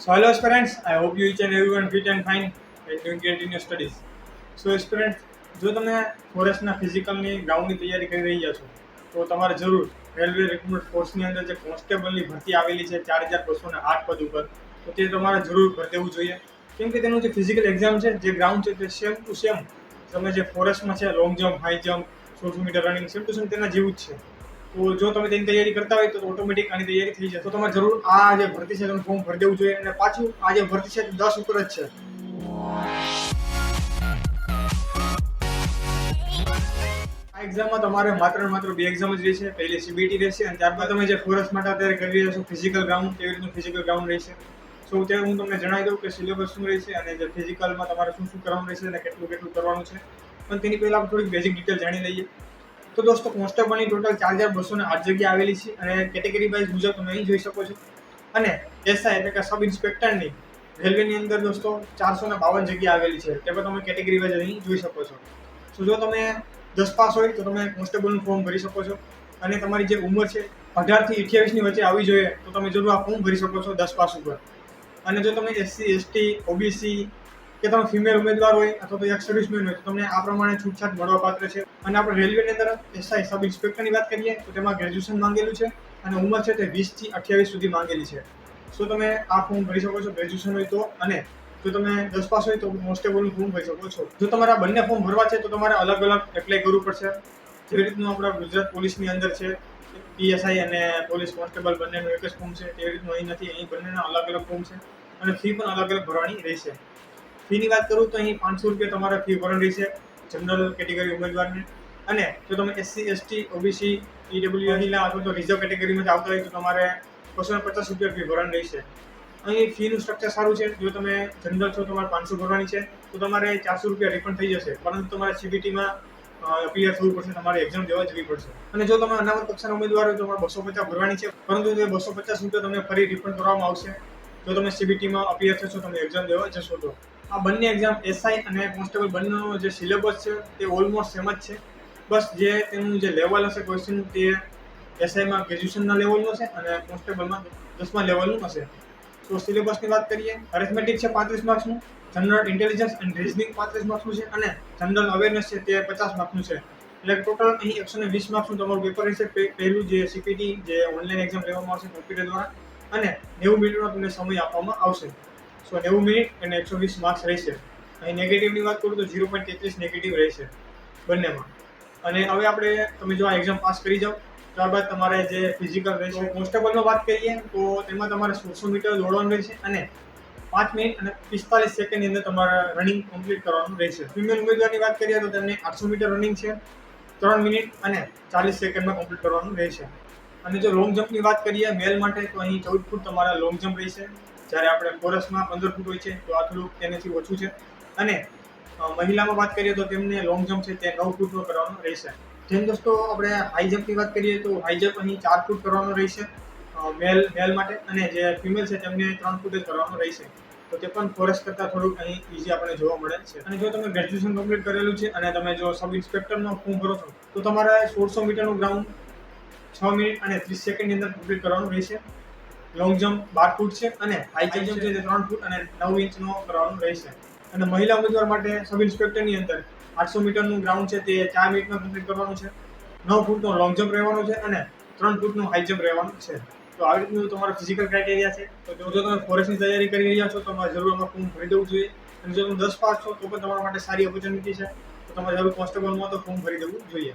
So hello aspirants, I hope you each and everyone fit and fine and doing great in your studies. So aspirants, જો તમે ફોરેસ્ટના ફિઝિકલની ગ્રાઉન્ડની તૈયારી કરી રહ્યા છો તો તમારે જરૂર રેલવે રિક્રુટમેન્ટ ફોર્સની અંદર જે કોન્સ્ટેબલની ભરતી આવેલી છે 4208 પદ ઉપર, તો તે તમારે જરૂર ભરી દેવું જોઈએ. કેમ કે તેનું જે ફિઝિકલ એક્ઝામ છે, જે ગ્રાઉન્ડ છે તે સેમ ટુ સેમ તમે જે ફોરેસ્ટમાં છે long jump, high jump, 100 metre running same to same તેના જેવું જ છે. તો જો તમે તેની તૈયારી કરતા હોય તો ઓટોમેટિક આની તૈયારી થઈ જશે. તો તમારે જરૂર આ જે ભરતી છે તેનું ફોર્મ ભરી દેવું જોઈએ. અને પાછું આ જે ભરતી છે 10 ઉપર જ છે. આ એક્ઝામમાં તમારે માત્ર બે એક્ઝામ જ રહેશે. પહેલી સીબીટી રહેશે અને ત્યારબાદ તમે જે ફોરેસ્ટ માટે અત્યારે કરી રહ્યા છો ફિઝિકલ ગ્રાઉન્ડ, તેવી રીતનું ફિઝિકલ ગ્રાઉન્ડ રહેશે. સો ત્યારે હું તમને જણાવી દઉં કે સિલેબસ શું રહેશે અને જે ફિઝિકલમાં તમારે શું શું કરવાનું રહેશે અને કેટલું કરવાનું છે. પણ તેની પહેલાં આપણે થોડીક બેઝિક ડિટેલ જાણી લઈએ. તો દોસ્તો, કોન્સ્ટેબલની ટોટલ 4208 જગ્યા આવેલી છે અને કેટેગરી વાઇઝ મુજબ તમે અહીં જોઈ શકો છો. અને એસઆઈ એટલે કે સબ ઇન્સ્પેક્ટરની રેલવેની અંદર દોસ્તો 452 જગ્યા આવેલી છે. તે પણ તમે કેટેગરી વાઇઝ અહીં જોઈ શકો છો. તો જો તમે 10 પાસ હોય તો તમે કોન્સ્ટેબલનું ફોર્મ ભરી શકો છો. અને તમારી જે ઉંમર છે 18 થી 28ની વચ્ચે આવી જોઈએ તો તમે જરૂર આ ફોર્મ ભરી શકો છો 10 પાસ ઉપર. અને જો તમે એસસી, એસટી, ઓબીસી કે તમે ફિમેલ ઉમેદવાર હોય અથવા તો એક સર્વિસમેન હોય તો તમને આ પ્રમાણે છૂટછાટ મળવાપાત્ર છે. અને આપણે રેલવેની અંદર એસઆઈ સબ ઇન્સ્પેક્ટરની વાત કરીએ તો તેમાં ગ્રેજ્યુએશન માંગેલું છે અને ઉંમર છે તે 20 થી 28 સુધી માંગેલી છે. સો તમે આ ફોર્મ ભરી શકો છો ગ્રેજ્યુએશન હોય તો. અને જો તમે 10 પાસ હોય તો કોન્સ્ટેબલનું ફોર્મ ભરી શકો છો. જો તમારે આ બંને ફોર્મ ભરવા છે તો તમારે અલગ અલગ એપ્લાય કરવું પડશે. જેવી રીતનું આપણા ગુજરાત પોલીસની અંદર છે પીએસઆઈ અને પોલીસ કોન્સ્ટેબલ બંનેનું એક જ ફોર્મ છે, તેવી રીતનું અહીં નથી. અહીં બંનેના અલગ અલગ ફોર્મ છે અને ફી પણ અલગ અલગ ભરવાની રહેશે. ફીની વાત કરું તો અહીં 500 રૂપિયા તમારે ફી ભરવાની રહેશે જનરલ કેટેગરી ઉમેદવારને. અને જો તમે એસસી, એસટી, ઓબીસી, ઈડબ્લ્યુ મહિલા અથવા તો રિઝર્વ કેટેગરીમાં આવતા હોય તો તમારે 250 રૂપિયા ફી ભરવાની રહેશે. અહીં ફીનું સ્ટ્રક્ચર સારું છે. જો તમે જનરલ છો તમારે 500 ભરવાની છે તો તમારે 400 રૂપિયા રિફંડ થઈ જશે. પરંતુ તમારે સીબીટીમાં અપિયર થવું પડશે, તમારે એક્ઝામ દેવા જવી પડશે. અને જો તમે અનામત કક્ષાના ઉમેદવાર હોય તો તમારે 250 ભરવાની છે, પરંતુ તે 250 રૂપિયા તમને ફરી રિફંડ કરવામાં આવશે જો તમે સીબીટીમાં અપિયર થશો, તમે એક્ઝામ દેવા જશો તો. આ બંને એક્ઝામ એસઆઈ અને કોન્સ્ટેબલ બંનેનો જે સિલેબસ છે તે ઓલમોસ્ટ સેમ જ છે. બસ જે તેનું જે લેવલ હશે ક્વેશ્ચન તે એસઆઈમાં ગ્રેજ્યુએશનના લેવલનું હશે અને કોન્સ્ટેબલમાં 10મા લેવલનું હશે. તો સિલેબસની વાત કરીએ, અરેથમેટિક છે 35 માર્ક્સનું, જનરલ ઇન્ટેલિજન્સ એન્ડ રીઝનિંગ 35 માર્ક્સનું છે અને જનરલ અવેરનેસ છે તે 50 માર્ક્સનું છે. એટલે ટોટલ અહીં 120 માર્ક્સનું તમારું પેપર રહેશે. પહેલું જે સીપીટી જે ઓનલાઈન એક્ઝામ લેવામાં આવશે કોમ્પ્યુટર દ્વારા, અને 90 મિનિટનો તમને સમય આપવામાં આવશે. સો 90 મિનિટ અને 120 માર્ક્સ રહેશે. અહીં નેગેટિવની વાત કરું તો 0.33 નેગેટિવ રહેશે બંનેમાં. અને હવે આપણે તમે જો આ એક્ઝામ પાસ કરી જાઓ ત્યારબાદ તમારે જે ફિઝિકલ રહેશે કોન્સ્ટેબલનો વાત કરીએ તો તેમાં તમારે 100 મીટર દોડવાનું રહેશે અને 5 મિનિટ અને 45 સેકન્ડની અંદર તમારે રનિંગ કમ્પ્લીટ કરવાનું રહેશે. ફિમેલ ઉમેદવારની વાત કરીએ તો તેમને 800 મીટર રનિંગ છે 3 મિનિટ અને 40 સેકન્ડમાં કમ્પ્લીટ કરવાનું રહેશે. અને જો લોંગ જમ્પની વાત કરીએ મેલ માટે તો અહીં 14 ફૂટ તમારા લોંગ જમ્પ રહેશે, જ્યારે આપણે ફોરેસ્ટમાં 15 ફૂટ હોય છે તો આ થોડુંક તેનાથી ઓછું છે. અને મહિલામાં વાત કરીએ તો તેમને લોંગ જમ્પ છે તે 9 ફૂટનો કરવાનો રહેશે. જેમ દોસ્તો આપણે હાઈ જમ્પની વાત કરીએ તો હાઈ જમ્પ અહીં 4 ફૂટ કરવાનો રહેશે મેલ માટે, અને જે ફિમેલ છે તેમને 3 ફૂટ જ કરવાનો રહેશે. તો તે પણ ફોરેસ્ટ કરતાં થોડુંક અહીં ઇઝી આપણે જોવા મળે છે. અને જો તમે ગ્રેજ્યુએશન કમ્પ્લીટ કરેલું છે અને તમે જો સબ ઇન્સ્પેક્ટરનો ફોર્મ ભરો છો તો તમારે 1600 મીટરનું ગ્રાઉન્ડ 6 મિનિટ અને 30 સેકન્ડની અંદર કમ્પ્લીટ કરવાનું રહેશે. લોંગ જમ્પ 12 ફૂટ છે અને હાઈ જમ્પ છે તે 3 ફૂટ અને 9 ઇંચનો કરવાનું રહેશે. અને મહિલા ઉમેદવાર માટે સબ ઇન્સ્પેક્ટરની અંદર 800 મીટરનું ગ્રાઉન્ડ છે તે 4 મિનિટમાં કમ્પ્લીટ કરવાનું છે, 9 ફૂટનો લોંગ જમ્પ રહેવાનો છે અને 3 ફૂટનું હાઈ જમ્પ રહેવાનું છે. તો આવી રીતનું તમારો ફિઝિકલ ક્રાઇટેરિયા છે. તો જો તમે ફોરેસ્ટની તૈયારી કરી રહ્યા છો તો તમારે જરૂર આમાં ફોર્મ ભરી દેવું જોઈએ. અને જો તમે 10 પાસ છો તો પણ તમારા માટે સારી ઓપોર્ચ્યુનિટી છે. તો તમારે જરૂર કોન્સ્ટેબલમાં તો ફોર્મ ભરી દેવું જોઈએ.